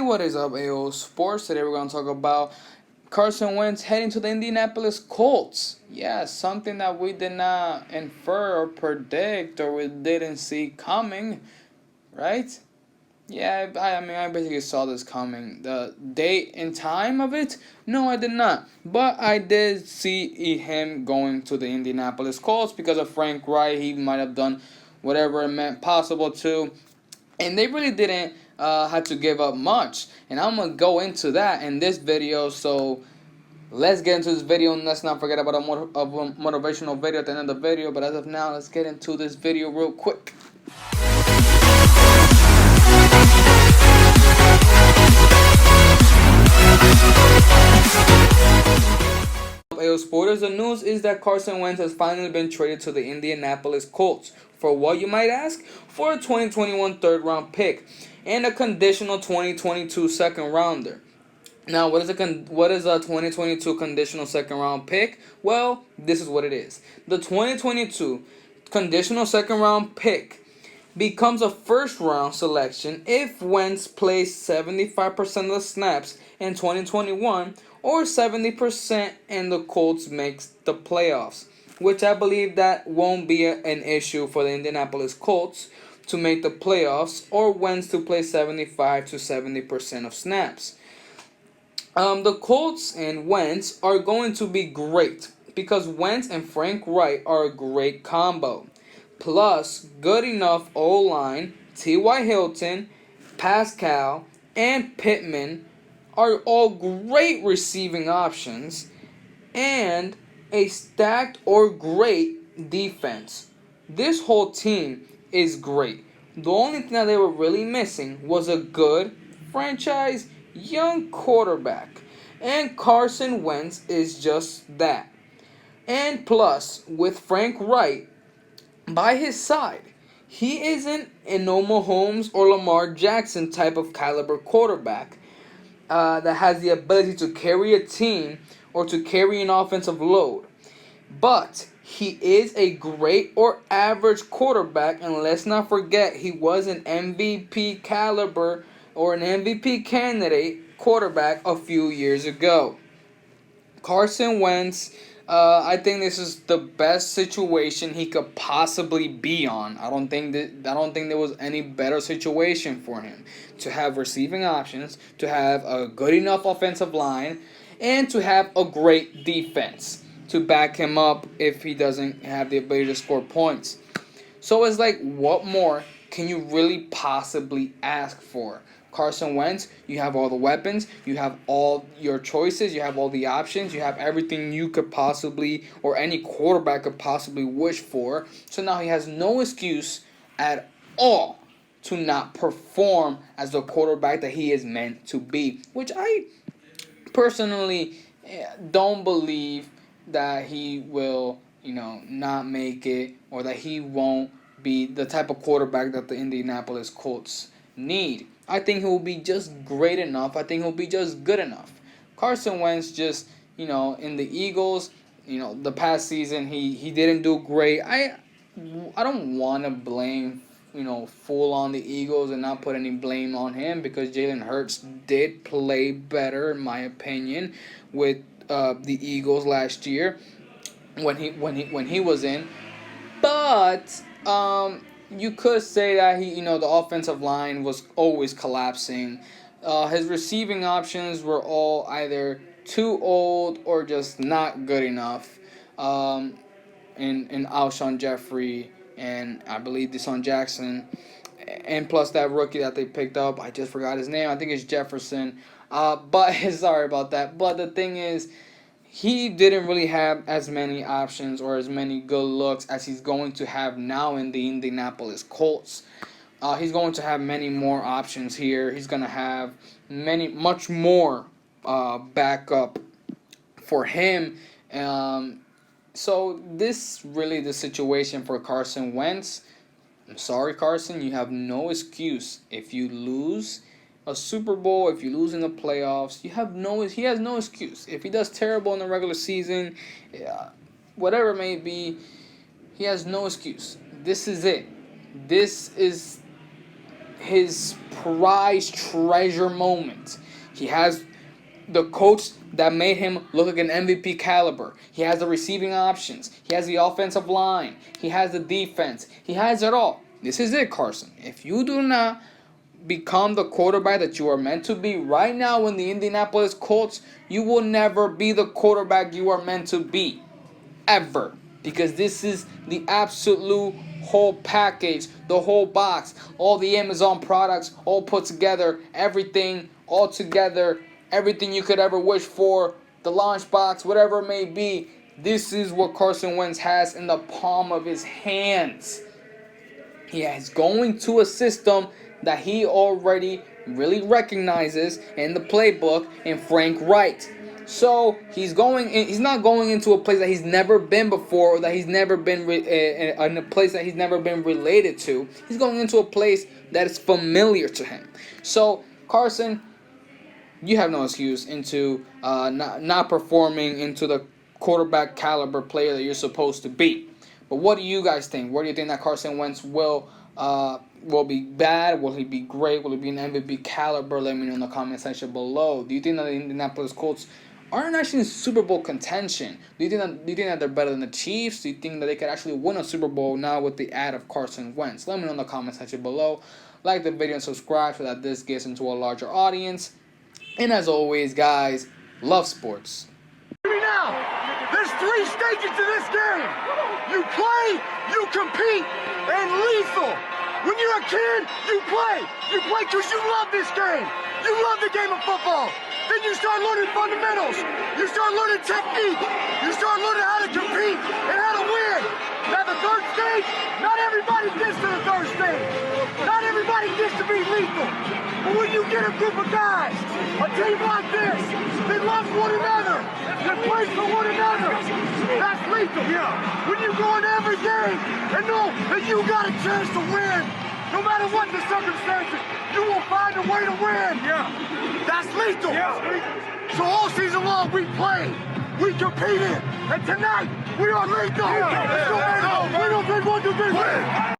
What is up, AO Sports? Today we're going to talk about Carson Wentz heading to the Indianapolis Colts. Yeah, something that we did not infer or predict or we didn't see coming, right? Yeah, I basically saw this coming. The date and time of it? No, I did not. But I did see him going to the Indianapolis Colts because of Frank Reich. He might have done whatever it meant possible to. And they really didn't have to give up much. And I'm going to go into that in this video. So let's get into this video. And let's not forget about a motivational video at the end of the video. But as of now, let's get into this video real quick. AO Sporters, the news is that Carson Wentz has finally been traded to the Indianapolis Colts. For what, you might ask? For a 2021 third-round pick and a conditional 2022 second-rounder. Now, what is a 2022 conditional second-round pick? Well, this is what it is. The 2022 conditional second-round pick becomes a first-round selection if Wentz plays 75% of the snaps in 2021 or 70% and the Colts makes the playoffs, which I believe that won't be an issue for the Indianapolis Colts to make the playoffs or Wentz to play 75 to 70% of snaps. The Colts and Wentz are going to be great because Wentz and Frank Reich are a great combo. Plus, good enough O-line, T.Y. Hilton, Pascal, and Pittman are all great receiving options, and a stacked or great defense. This whole team is great. The only thing that they were really missing was a good, franchise, young quarterback. And Carson Wentz is just that. And plus, with Frank Reich by his side, he isn't a no Mahomes or Lamar Jackson type of caliber quarterback that has the ability to carry a team or to carry an offensive load. But he is a great or average quarterback, and let's not forget he was an MVP caliber or an MVP candidate quarterback a few years ago. Carson Wentz, I think this is the best situation he could possibly be on. I don't think there was any better situation for him to have receiving options, to have a good enough offensive line, and to have a great defense to back him up if he doesn't have the ability to score points. So it's like, what more can you really possibly ask for? Carson Wentz, you have all the weapons, you have all your choices, you have all the options, you have everything you could possibly, or any quarterback could possibly wish for. So now he has no excuse at all to not perform as the quarterback that he is meant to be, which I personally don't believe that he will, not make it, or that he won't be the type of quarterback that the Indianapolis Colts need. I think he'll be just great enough. I think he'll be just good enough. Carson Wentz just, in the Eagles, the past season he didn't do great. I don't want to blame, full on the Eagles and not put any blame on him because Jalen Hurts did play better, in my opinion, with the Eagles last year when he was in. But you could say that the offensive line was always collapsing. His receiving options were all either too old or just not good enough. In Alshon Jeffrey and I believe Deshaun Jackson, and plus that rookie that they picked up, I just forgot his name. I think it's Jefferson. But sorry about that. But the thing is, he didn't really have as many options or as many good looks as he's going to have now in the Indianapolis Colts. He's going to have many more options here. He's going to have much more backup for him. So this really the situation for Carson Wentz. I'm sorry, Carson, you have no excuse if you lose a Super Bowl, if you lose in the playoffs. He has no excuse. If he does terrible in the regular season, whatever it may be, he has no excuse. This is it. This is his prize treasure moment. He has the coach that made him look like an MVP caliber. He has the receiving options. He has the offensive line. He has the defense. He has it all. This is it, Carson. If you do not become the quarterback that you are meant to be right now in the Indianapolis Colts, you will never be the quarterback you are meant to be. Ever. Because this is the absolute whole package, the whole box, all the Amazon products all put together, everything all together, everything you could ever wish for, the launch box, whatever it may be. This is what Carson Wentz has in the palm of his hands. He is going to a system that he already really recognizes in the playbook in Frank Wright. So he's not going into a place that he's never been before, or that he's never been in a place that he's never been related to. He's going into a place that is familiar to him. So Carson, you have no excuse into not performing into the quarterback caliber player that you're supposed to be. But what do you guys think? Where do you think that Carson Wentz will be bad? Will he be great? Will he be an MVP caliber? Let me know in the comment section below. Do you think that the Indianapolis Colts aren't actually in Super Bowl contention? Do you think that they're better than the Chiefs? Do you think that they could actually win a Super Bowl now with the add of Carson Wentz? Let me know in the comment section below. Like the video and subscribe so that this gets into a larger audience. And as always, guys, love sports. Now, there's 3 stages to this game. You play, you compete, and lethal. When you're a kid, you play. You play because you love this game. You love the game of football. Then you start learning fundamentals. You start learning technique. You start learning how to compete and how to win. Now the 3rd stage, not everybody gets to the 3rd stage. Not everybody gets to be lethal. But when you get a group of guys, a team like this, that loves one another, that plays for one another, that's lethal. Yeah. When you go into every game and know that you got a chance to win, no matter what the circumstances, you will find a way to win. Yeah. That's lethal. Yeah. So all season long we played, we competed, and tonight we are lethal. Yeah. Let's go, man. We don't think one to be win.